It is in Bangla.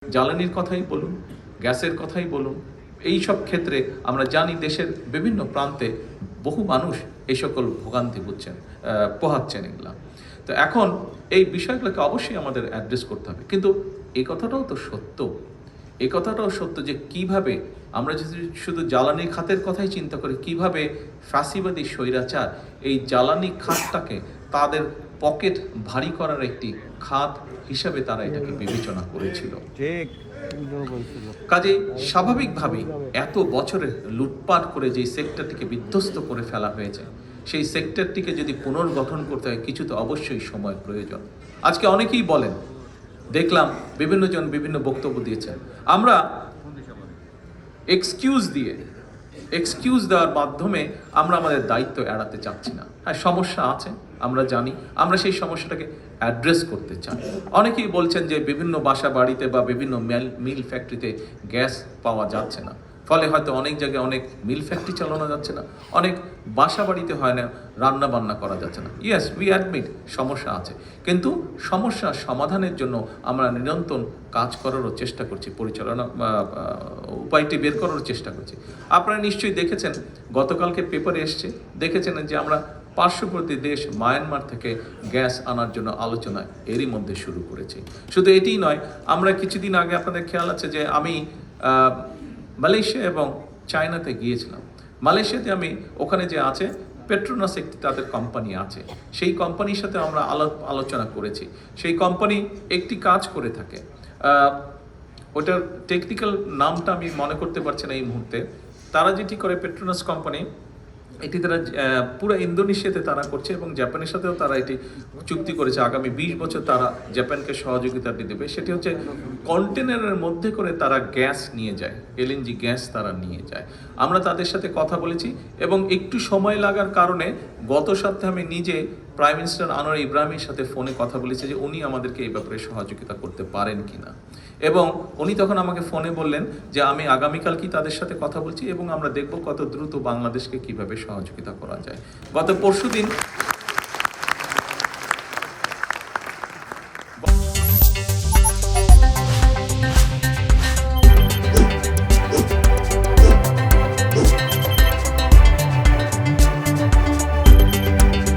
জ্বালানির কথাই বলুন, গ্যাসের কথাই বলুন, এই সব ক্ষেত্রে আমরা জানি দেশের বিভিন্ন প্রান্তে বহু মানুষ এই সকল ভোগান্তি পোহাচ্ছেন এগুলা। তো এখন এই বিষয়গুলোকে অবশ্যই আমাদের অ্যাড্রেস করতে হবে, কিন্তু এই কথাটাও তো সত্য, এই কথাটাও সত্য যে কিভাবে আমরা যদি শুধু জ্বালানি খাতের কথাই চিন্তা করি, কিভাবে ফ্যাসিবাদী স্বৈরাচার এই জ্বালানি খাতটাকে তাদের পকেট ভারী করার একটি খাত হিসাবে তারা এটাকে বিবেচনা করেছিল। কাজেই স্বাভাবিকভাবেই এত বছরে লুটপাট করে যেই সেক্টরটিকে বিধ্বস্ত করে ফেলা হয়েছে, সেই সেক্টরটিকে যদি পুনর্গঠন করতে হয় কিছু তো অবশ্যই সময় প্রয়োজন। আজকে অনেকেই বলেন, দেখলাম বিভিন্ন জন বিভিন্ন বক্তব্য দিয়েছেন, আমরা এক্সকিউজ দেওয়ার মাধ্যমে আমরা আমাদের দায়িত্ব এড়াতে চাচ্ছি না। হ্যাঁ, সমস্যা আছে, আমরা জানি, আমরা সেই সমস্যাটাকে অ্যাড্রেস করতে চাই। অনেকেই বলছেন যে বিভিন্ন বাসা বাড়িতে বা বিভিন্ন মিল ফ্যাক্টরিতে গ্যাস পাওয়া যাচ্ছে না, ফলে হয়তো অনেক জায়গায় অনেক মিল ফ্যাক্টরি চালানো যাচ্ছে না, অনেক বাসা বাড়িতে হয় না, রান্না বান্না করা যাচ্ছে না। ইয়েস, উই অ্যাডমিট সমস্যা আছে, কিন্তু সমস্যার সমাধানের জন্য আমরা নিরন্তর কাজ করারও চেষ্টা করছি, উপায়টি বের করার চেষ্টা করছি। আপনারা নিশ্চয়ই দেখেছেন, গতকালকে পেপারে এসছে, দেখেছেন যে আমরা পার্শ্ববর্তী দেশ মায়ানমার থেকে গ্যাস আনার জন্য আলোচনা এরই মধ্যে শুরু করেছি। শুধু এটিই নয়, আমরা কিছুদিন আগে, আপনাদের খেয়াল আছে যে আমি মালয়েশিয়া এবং চায়নাতে গিয়েছিলাম। মালয়েশিয়াতে আমি ওখানে যে আছে পেট্রোনাস একটি তাদের কোম্পানি আছে, সেই কোম্পানির সাথে আমরা আলোচনা করেছি। সেই কোম্পানি একটি কাজ করে থাকে, ওটার টেকনিক্যাল নামটা আমি মনে করতে পারছি না এই মুহূর্তে। তারা যেটি করে, পেট্রোনাস কোম্পানি, এটি তারা পুরো ইন্দোনেশিয়াতে তারা করছে এবং জাপানের সাথেও তারা এটি চুক্তি করেছে, আগামী 20 বছর তারা জাপানকে সহযোগিতাটি দেবে। সেটি হচ্ছে কন্টেনারের মধ্যে করে তারা গ্যাস নিয়ে যায়, এলএনজি গ্যাস তারা নিয়ে যায়। আমরা তাদের সাথে কথা বলেছি এবং একটু সময় লাগার কারণে গত সপ্তাহে আমি নিজে প্রাইম মিনিস্টার আনোয়ার ইব্রাহিমের সাথে ফোনে কথা বলেছি যে উনি আমাদেরকে এই ব্যাপারে সহযোগিতা করতে পারেন কিনা, এবং উনি তখন আমাকে ফোনে বললেন যে আমি আগামীকাল কি তাদের সাথে কথা বলছি এবং আমরা দেখব কত দ্রুত বাংলাদেশকে কিভাবে সহযোগিতা করা যায়। গত পরশুদিন